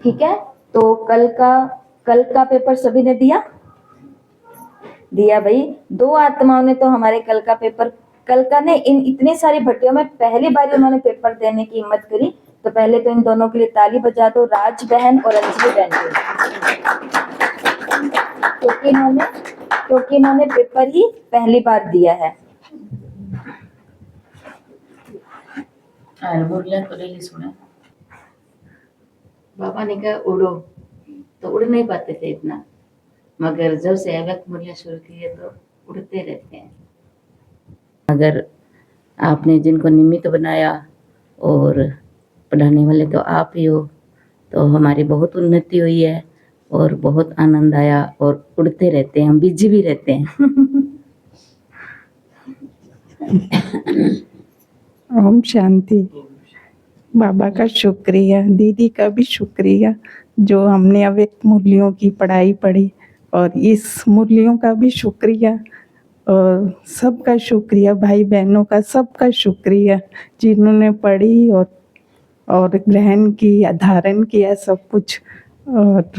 ठीक है, तो कल का पेपर सभी ने दिया भाई। 2 आत्माओं ने तो हमारे कल का ने इन इतनी सारी भट्टियों में पहली बार उन्होंने पेपर देने की हिम्मत करी। तो पहले तो इन दोनों के लिए ताली बजा दो, राज बहन और अंजलि बहन के, क्योंकि इन्होंने पेपर ही पहली बार दिया है। बाबा ने कहा उड़ो, तो उड़ नहीं पाते थे इतना, मगर जब से अव्यक्त मुरलियां शुरू की है तो उड़ते रहते हैं। अगर आपने जिनको निमित्त बनाया और पढ़ाने वाले तो आप ही हो, तो हमारी बहुत उन्नति हुई है और बहुत आनंद आया और उड़ते रहते हैं, हम बिजी भी रहते हैं। ओम शांति। बाबा का शुक्रिया, दीदी का भी शुक्रिया जो हमने अव्यक्त मूल्यों की पढ़ाई पढ़ी, और इस मूल्यों का भी शुक्रिया, और सबका शुक्रिया, भाई बहनों का सबका शुक्रिया जिन्होंने पढ़ी और ग्रहण किया, धारण किया सब कुछ। और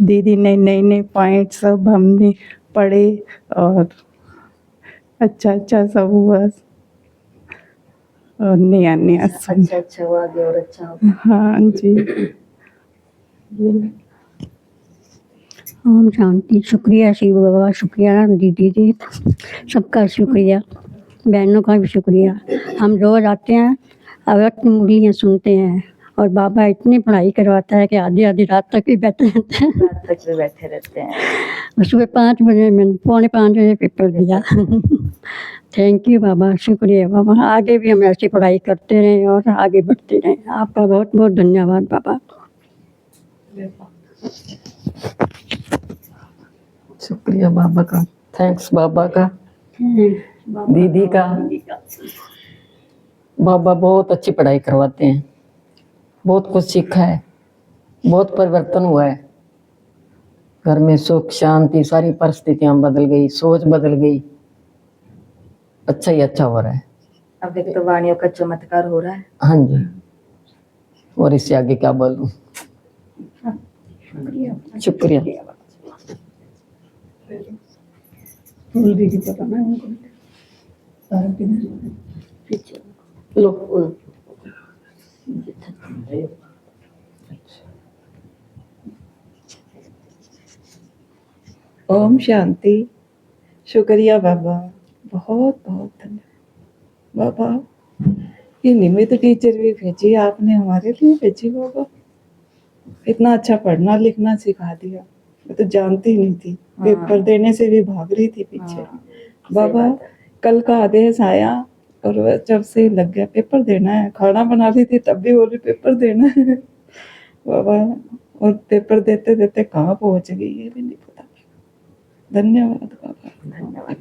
दीदी ने नए पॉइंट सब हमने पढ़े और अच्छा सब हुआ, और नया अच्छा हुआ, आगे और अच्छा होगा। हाँ जी। ओम शांति। शुक्रिया शिव बाबा, शुक्रिया दीदी जी, सबका शुक्रिया, बहनों का भी शुक्रिया। हम रोज आते हैं, अव्यक्त मुरलियां सुनते हैं, और बाबा इतनी पढ़ाई करवाता है कि आधी रात तक भी बैठे रहते हैं। सुबह 5 बजे, मैंने 4:45 बजे पेपर दिया। थैंक यू बाबा, शुक्रिया बाबा। आगे भी हम ऐसी पढ़ाई करते रहें और आगे बढ़ते रहें। आपका बहुत बहुत धन्यवाद बाबा। शुक्रिया बाबा का, थैंक्स बाबा का, दीदी का। बाबा बहुत अच्छी पढ़ाई करवाते हैं, बहुत कुछ सीखा है, बहुत परिवर्तन हुआ है घर में, सुख शांति, सारी परिस्थितियां बदल गई, सोच बदल गई, अच्छा ही अच्छा हो रहा है। अब देखो तो वाणियों का चमत्कार हो रहा है। हाँ जी, और इससे आगे क्या बोलूं। शुक्रिया। लो ओम शांति। शुक्रिया बाबा, बहुत बहुत धन्यवाद बाबा। ये निमित्त टीचर भी भेजी आपने, हमारे लिए भेजी बाबा। इतना अच्छा पढ़ना लिखना सिखा दिया, मैं तो जानती नहीं थी। पेपर देने से भी भाग रही थी पीछे। बाबा कल का आदेश आया और जब से लग गया पेपर देना है, खाना बना रही थी तब भी बोली पेपर देना है बाबा। और पेपर देते देते कहाँ पहुंच गई ये भी नहीं पता। धन्यवाद बाबा, धन्यवाद।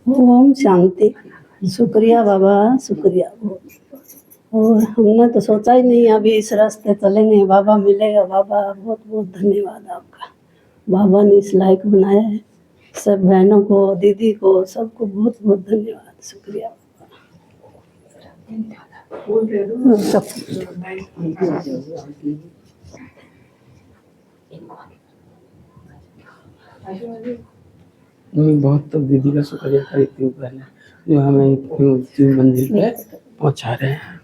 ओम शांति। शुक्रिया बाबा, शुक्रिया। और हमने तो सोचा ही नहीं अभी इस रास्ते चलेंगे, बाबा मिलेगा। बाबा बहुत बहुत धन्यवाद आपका, बाबा ने इस लायक बनाया है। सब बहनों को, दीदी को, सबको बहुत बहुत धन्यवाद, शुक्रिया बाबा। मैं बहुत तो दीदी का शुक्रिया करती हूँ पहले, जो हमें इतनी ऊंची मंजिल पे पहुँचा रहे हैं।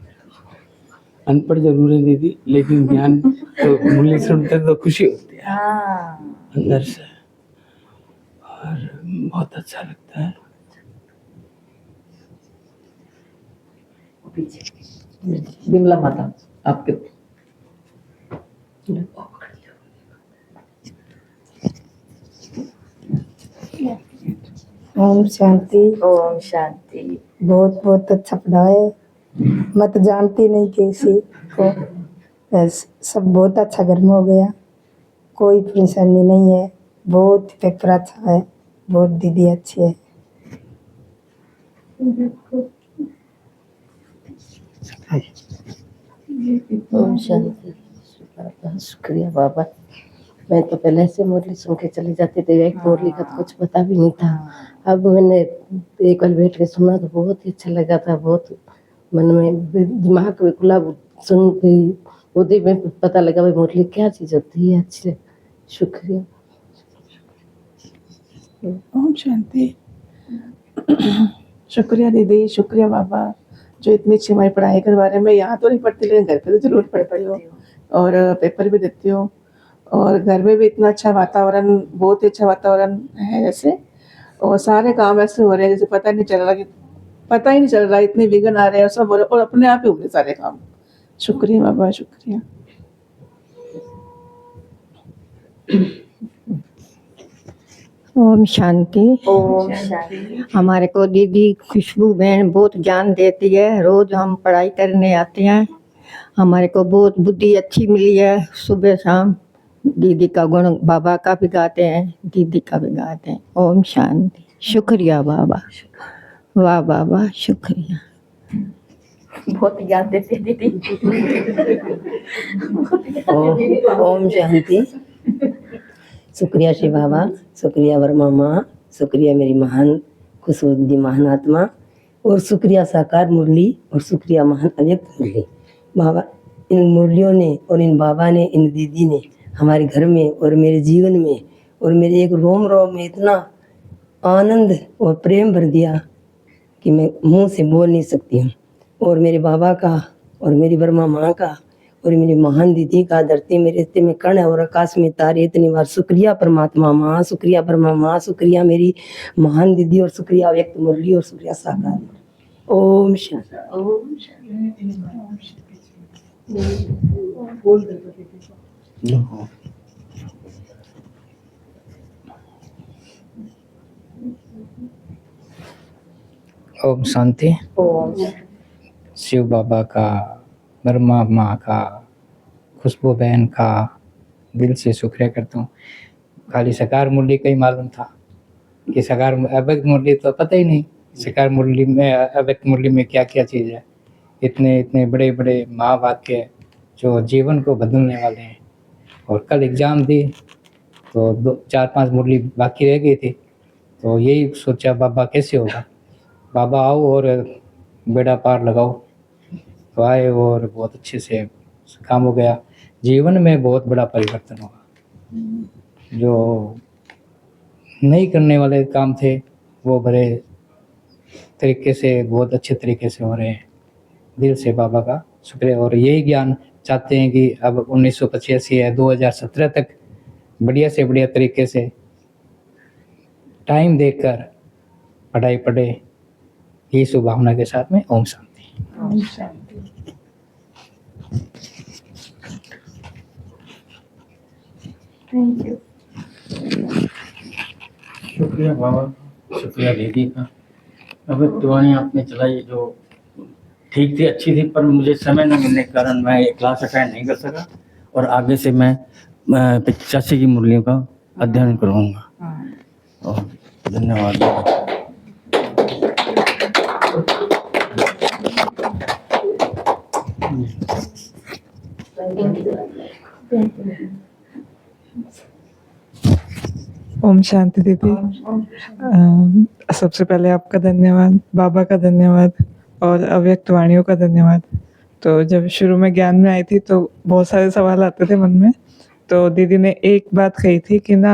अनपढ़ जरूर है दीदी, लेकिन ज्ञान तो मुरली सुनते तो खुशी होती है अंदर से, और बहुत अच्छा लगता है। बिमला माता आपके ओम शांति। ओम शांति। बहुत बहुत अच्छा पढ़ाए, मैं तो जानती नहीं किसी को। सब बहुत अच्छा घर में हो गया, कोई परेशानी नहीं है। बहुत पेपर अच्छा है, बहुत दीदी अच्छी है। ओम शांति। शुक्रिया बाबा। मैं तो पहले से मुरली सुन के चली जाती थी, एक मुरली का तो कुछ पता भी नहीं था। अब मैंने एक बार बैठ के सुना तो बहुत ही अच्छा लगा था, बहुत मन में दिमाग में खुला सुन के उधर में पता लगा भाई मुरली क्या चीज़ होती है। अच्छी शुक्रिया। ओम शांति। शुक्रिया दीदी, शुक्रिया बाबा, जो इतनी अच्छी हमारी पढ़ाई करवा रहे हैं। मैं यहाँ तो नहीं पढ़ती लेकिन घर पे तो जरूर पढ़ती हो और पेपर भी देती हो, और घर में भी इतना अच्छा वातावरण, बहुत ही अच्छा वातावरण है जैसे, और सारे काम ऐसे हो रहे हैं जैसे पता नहीं चल रहा इतने विघ्न आ रहे हैं सब हो रहे, और अपने आप ही हो रहे सारे काम। शुक्रिया बाबा, शुक्रिया। ओम शांति। ओम शांति। हमारे को दीदी खुशबू बहन बहुत ज्ञान देती है। रोज हम पढ़ाई करने आते हैं, हमारे को बहुत बुद्धि अच्छी मिली है। सुबह शाम दीदी का गुण बाबा का भी गाते हैं, दीदी का भी गाते हैं। ओम शांति। शुक्रिया बाबा, वाह बाबा, शुक्रिया। बहुत ज्ञान देती है दीदी। ओम शांति। शुक्रिया शिव बाबा, शुक्रिया वर्मा माँ, शुक्रिया मेरी महान खुशबुद्धि महान आत्मा, और शुक्रिया साकार मुरली, और शुक्रिया महान अव्यक्त मुरली। बाबा, इन मुरलियों ने और इन बाबा ने, इन दीदी ने हमारे घर में और मेरे जीवन में और मेरे एक रोम रोम में इतना आनंद और प्रेम भर दिया कि मैं मुंह से बोल नहीं सकती हूँ। और मेरे बाबा का और मेरी वर्मा माँ का और मेरी महान दीदी का, धरती में रिश्ते में कण और आकाश में तारे, इतनी बार शुक्रिया परमात्मा माँ, शुक्रिया ब्रह्मा माँ, शुक्रिया मेरी महान दीदी, और शुक्रिया व्यक्त मुरली, और शुक्रिया साकार। ओम शांति। ओम ओम शांति। ओम शिव बाबा का, ब्रह्मा माँ का, खुशबू बहन का दिल से शुक्रिया करता हूँ। खाली सकार मुरली का ही मालूम था कि सकार अव्यक्त मुरली तो पता ही नहीं, सकार मुरली में अव्यक्त मुरली में क्या क्या चीज़ है। इतने इतने बड़े बड़े महावाक्य जो जीवन को बदलने वाले हैं। और कल एग्ज़ाम दी तो 4-5 मुरली बाकी रह गई थी, तो यही सोचा बाबा कैसे होगा, बाबा आओ और बेड़ा पार लगाओ। तो आए और बहुत अच्छे से काम हो गया। जीवन में बहुत बड़ा परिवर्तन हुआ। जो नहीं करने वाले काम थे वो बड़े तरीके से, बहुत अच्छे तरीके से हो रहे हैं। दिल से बाबा का शुक्रिया। और यही ज्ञान चाहते हैं कि अब 1985 है, 2017 तक बढ़िया से बढ़िया तरीके से टाइम देकर पढ़ाई पढ़े, यही शुभभावना के साथ में। ओम शांति। ओम शांति। Thank you. शुक्रिया बाबा, शुक्रिया दीदी का। अब दुआएं आपने चलाई जो ठीक थी, अच्छी थी, पर मुझे समय न मिलने के कारण मैं ये क्लास अटेंड नहीं कर सका, और आगे से मैं 85 की मुरलियों का अध्ययन करूँगा। और धन्यवाद। ओम शांति दीदी। सबसे पहले आपका धन्यवाद, बाबा का धन्यवाद, और अव्यक्त वाणियों का धन्यवाद। तो जब शुरू में ज्ञान में आई थी तो बहुत सारे सवाल आते थे मन में, तो दीदी ने एक बात कही थी कि ना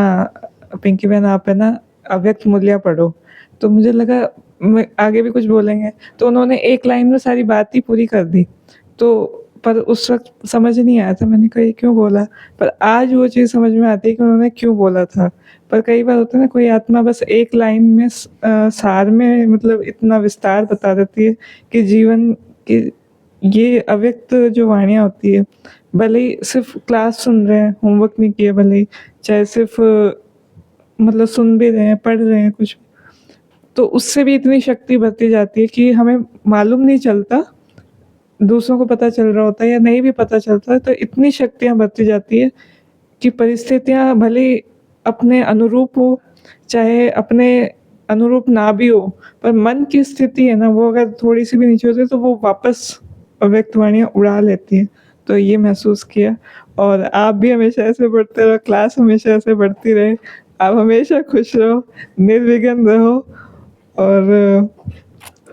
पिंकी बहन आप है ना अव्यक्त मूल्य पढ़ो। तो मुझे लगा मैं आगे भी कुछ बोलेंगे, तो उन्होंने एक लाइन में सारी बात ही पूरी कर दी। तो पर उस वक्त समझ नहीं आया था, मैंने कहा ये क्यों बोला, पर आज वो चीज़ समझ में आती है कि उन्होंने क्यों बोला था। पर कई बार होता है ना, कोई आत्मा बस एक लाइन में सार में मतलब इतना विस्तार बता देती है कि जीवन की ये अव्यक्त जो वाणियाँ होती है, भले ही सिर्फ क्लास सुन रहे हैं, होमवर्क नहीं किया, भले ही चाहे सिर्फ मतलब सुन भी रहे हैं, पढ़ रहे हैं कुछ, तो उससे भी इतनी शक्ति बढ़ती जाती है कि हमें मालूम नहीं चलता, दूसरों को पता चल रहा होता है या नहीं भी पता चलता, तो इतनी शक्तियाँ बढ़ती जाती है कि परिस्थितियाँ भले अपने अनुरूप हो चाहे अपने अनुरूप ना भी हो, पर मन की स्थिति है ना, वो अगर थोड़ी सी भी नीचे होती है तो वो वापस अव्यक्त वाणियाँ उड़ा लेती हैं। तो ये महसूस किया। और आप भी हमेशा ऐसे बढ़ते रहो, क्लास हमेशा ऐसे बढ़ती रहे, आप हमेशा खुश रहो, निर्विघ्न रहो, और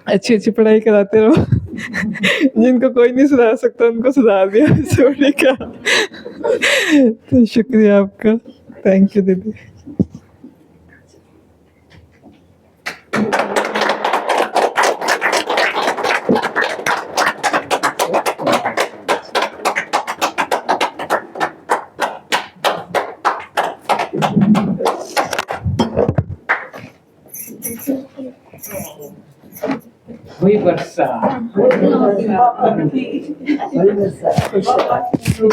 अच्छी अच्छी पढ़ाई कराते रहो। जिनको कोई नहीं सुधार सकता उनको सुधार दिया सोनी का। तो शुक्रिया आपका, थैंक यू दीदी। हुई वर्षा।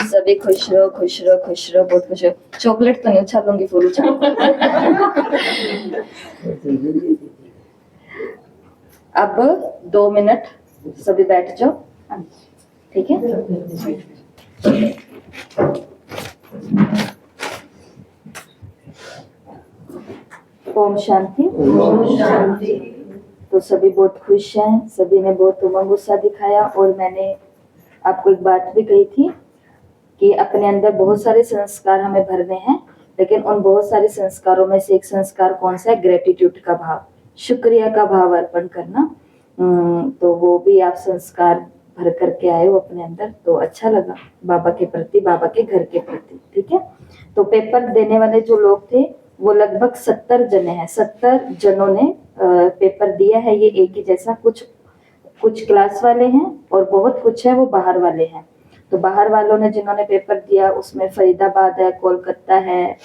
सभी खुश रहो, खुश रहो, खुश रहो, बहुत खुश रहो। चॉकलेट तो नहीं उछालूंगी, फूल उछाल। अब 2 मिनट सभी बैठ जाओ, ठीक है। ओम शांति। ओम शांति। तो सभी बहुत खुश हैं, सभी ने बहुत उमंग उत्साह दिखाया। और मैंने आपको एक बात भी कही थी कि अपने अंदर बहुत सारे संस्कार हमें भरने हैं, लेकिन उन बहुत सारे संस्कारों में से एक संस्कार कौन सा है? ग्रेटिट्यूड का भाव, शुक्रिया का भाव अर्पण करना। तो वो भी आप संस्कार भर करके आए हो अपने अंदर, तो अच्छा लगा बाबा के प्रति, बाबा के घर के प्रति, ठीक है। तो पेपर देने वाले जो लोग थे वो लगभग 70 जने हैं, 70 जनों ने पेपर दिया है। ये एक ही जैसा, कुछ क्लास वाले हैं और बहुत कुछ है वो बाहर वाले हैं। तो बाहर वालों ने जिन्होंने पेपर दिया उसमें फरीदाबाद है, कोलकाता है,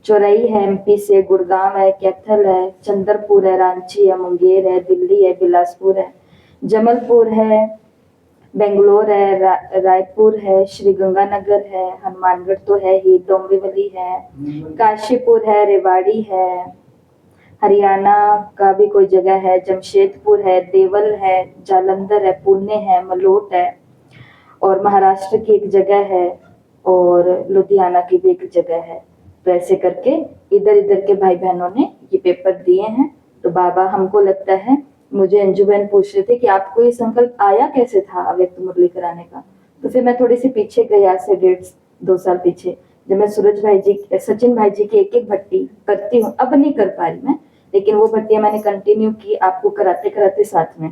चौरई है एमपी से, गुड़गांव है, कैथल है, चंद्रपुर है, रांची है, मुंगेर है, दिल्ली है, बिलासपुर है, जबलपुर है, बेंगलोर है, रायपुर है, श्री गंगानगर है, हनुमानगढ़ तो है ही, डोंबिवली है, काशीपुर है, रेवाड़ी है, हरियाणा का भी कोई जगह है, जमशेदपुर है, देवल है, जालंधर है, पुणे है, मलोट है, और महाराष्ट्र की एक जगह है, और लुधियाना की भी एक जगह है। तो ऐसे करके इधर इधर के भाई बहनों ने ये पेपर दिए हैं। तो बाबा, हमको लगता है, मुझे अंजू बहन पूछ रहे थे कि आपको ये संकल्प आया कैसे था अव्यक्त मुरली कराने का। तो फिर मैं थोड़ी सी पीछे गई, आज से 1.5-2 साल पीछे, जब मैं सूरज भाई जी, सचिन भाई जी की एक भट्टी करती हूँ। अब नहीं कर पा रही मैं, लेकिन वो भट्टियां मैंने कंटिन्यू की आपको कराते कराते साथ में।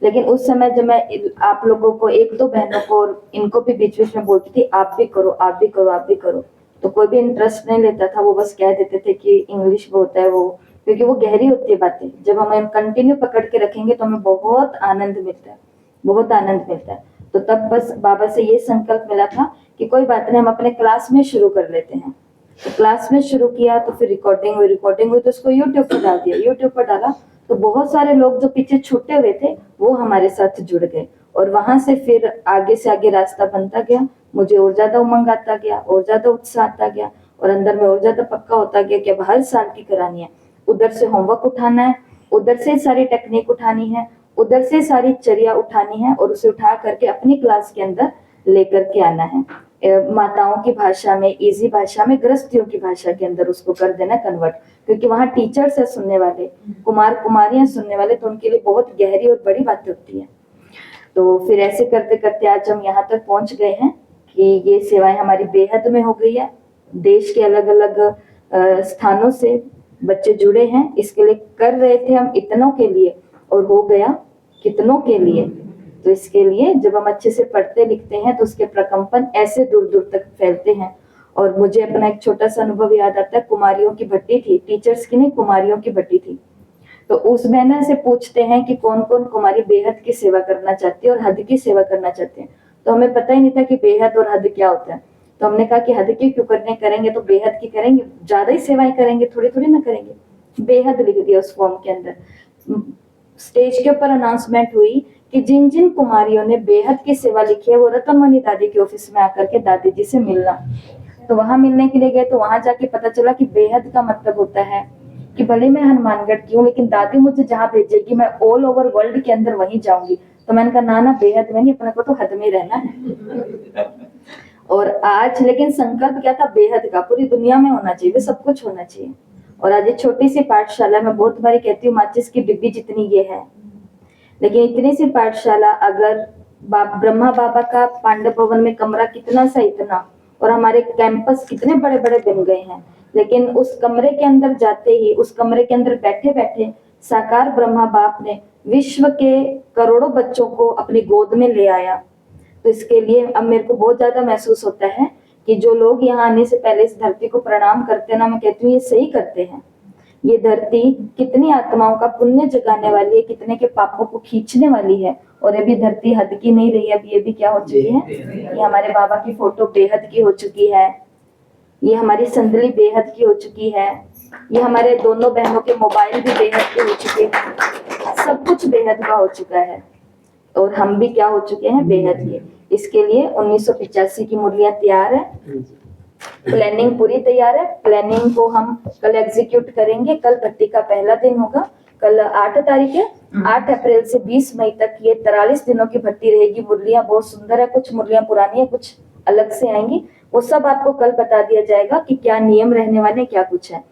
लेकिन उस समय जब मैं आप लोगों को, 1-2 बहनों को, इनको भी बीच बीच में बोलती थी आप भी करो, आप भी करो, आप भी करो, तो कोई भी इंटरेस्ट नहीं लेता था। वो बस कह देते थे कि इंग्लिश बहुत है वो, क्योंकि वो गहरी होती है बातें। जब हमें कंटिन्यू पकड़ के रखेंगे तो हमें बहुत आनंद मिलता है, बहुत आनंद मिलता है। तो तब बस बाबा से ये संकल्प मिला था कि कोई बात नहीं, हम अपने क्लास में शुरू कर लेते हैं। तो क्लास में शुरू किया, तो फिर रिकॉर्डिंग हुई, तो उसको यूट्यूब पर डाल दिया। यूट्यूब पर डाला तो बहुत सारे लोग जो पीछे छूटे हुए थे वो हमारे साथ जुड़ गए, और वहां से फिर आगे से आगे रास्ता बनता गया। मुझे और ज्यादा उमंग आता गया, और ज्यादा उत्साह आता गया, और अंदर में और ज्यादा पक्का होता गया कि अब हर साल की करानी है। उधर से होमवर्क उठाना है, उधर से सारी टेक्निक उठानी है, उधर से सारी चर्या उठानी है, और उसे उठा करके अपनी क्लास के अंदर लेकर के आना है। माताओं की भाषा में, इजी भाषा में, गृहस्थियों की भाषा के अंदर उसको कर देना कन्वर्ट, क्योंकि वहाँ टीचर्स है सुनने वाले, कुमार कुमारियां सुनने वाले, तो उनके लिए बहुत गहरी और बड़ी बातें होती है। तो फिर ऐसे करते करते आज हम यहाँ तक पहुंच गए हैं कि ये सेवाएं हमारी बेहद में हो गई है। देश के अलग अलग स्थानों से बच्चे जुड़े हैं, इसके लिए कर रहे थे हम इतनों के लिए, और हो गया कितनों के लिए। तो इसके लिए जब हम अच्छे से पढ़ते लिखते हैं तो उसके प्रकंपन ऐसे दूर दूर तक फैलते हैं। और मुझे अपना एक छोटा सा अनुभव याद आता है। कुमारियों की भट्टी थी, टीचर्स की नहीं, कुमारियों की भट्टी थी। तो उस बहना से पूछते हैं कि कौन कौन कुमारी बेहद की सेवा करना चाहती है और हद की सेवा करना चाहते हैं। तो हमें पता ही नहीं था कि बेहद और हद क्या होता है। तो हमने कहा कि हद की क्यों करेंगे, तो बेहद की करेंगे, ज्यादा ही सेवाएं करेंगे, थोड़ी थोड़ी ना करेंगे। बेहद लिख दिया उस फॉर्म के अंदर। स्टेज के ऊपर अनाउंसमेंट हुई कि जिन जिन कुमारियों ने बेहद की सेवा लिखी है वो रतनमणि दादी के ऑफिस में आकर के दादी जी से मिलना। तो वहां मिलने के लिए गए, तो वहां जाके पता चला कि बेहद का मतलब होता है कि भले मैं हनुमानगढ़ की हूँ, लेकिन दादी मुझे जहाँ भेजेगी मैं ऑल ओवर वर्ल्ड के अंदर वहीं जाऊंगी। तो मैंने कहा ना बेहद में नहीं, अपने को तो हद में रहना है। और आज लेकिन संकल्प क्या था? बेहद का, पूरी दुनिया में होना चाहिए, सब कुछ होना चाहिए। और आज ये छोटी सी पाठशाला, मैं बहुत बारी कहती हूँ माचिस की डिब्बी जितनी ये है, लेकिन इतनी सी पाठशाला अगर ब्रह्मा बाबा का पांडव भवन में कमरा कितना सा इतना, और हमारे कैंपस कितने बड़े बड़े बन गए हैं, लेकिन उस कमरे के अंदर जाते ही, उस कमरे के अंदर बैठे बैठे साकार ब्रह्मा बाप ने विश्व के करोड़ों बच्चों को अपनी गोद में ले आया। तो इसके लिए अब मेरे को बहुत ज्यादा महसूस होता है कि जो लोग यहाँ आने से पहले इस धरती को प्रणाम करते हैं ना, मैं कहती हूँ ये सही करते हैं। ये धरती कितनी आत्माओं का पुण्य जगाने वाली है, कितने के पापों को खींचने वाली है। और अभी धरती हद की नहीं रही है, अभी ये भी क्या हो चुकी है, ये हमारे बाबा की फोटो बेहद की हो चुकी है, ये हमारी संदली बेहद की हो चुकी है, ये हमारे दोनों बहनों के मोबाइल भी बेहद के हो चुके हैं, सब कुछ बेहद का हो चुका है और हम भी क्या हो चुके हैं, बेहद के। इसके लिए 1985 की मुरलियां तैयार है, प्लानिंग पूरी तैयार है। प्लानिंग को हम कल एग्जीक्यूट करेंगे। कल भट्टी का पहला दिन होगा, कल 8 तारीख है। 8 अप्रैल से 20 मई तक ये 43 दिनों की भट्टी रहेगी। मुरलियां बहुत सुंदर है, कुछ मुरलियां पुरानी है, कुछ अलग से आएंगी। वो सब आपको कल बता दिया जाएगा कि क्या नियम रहने वाले, क्या कुछ है।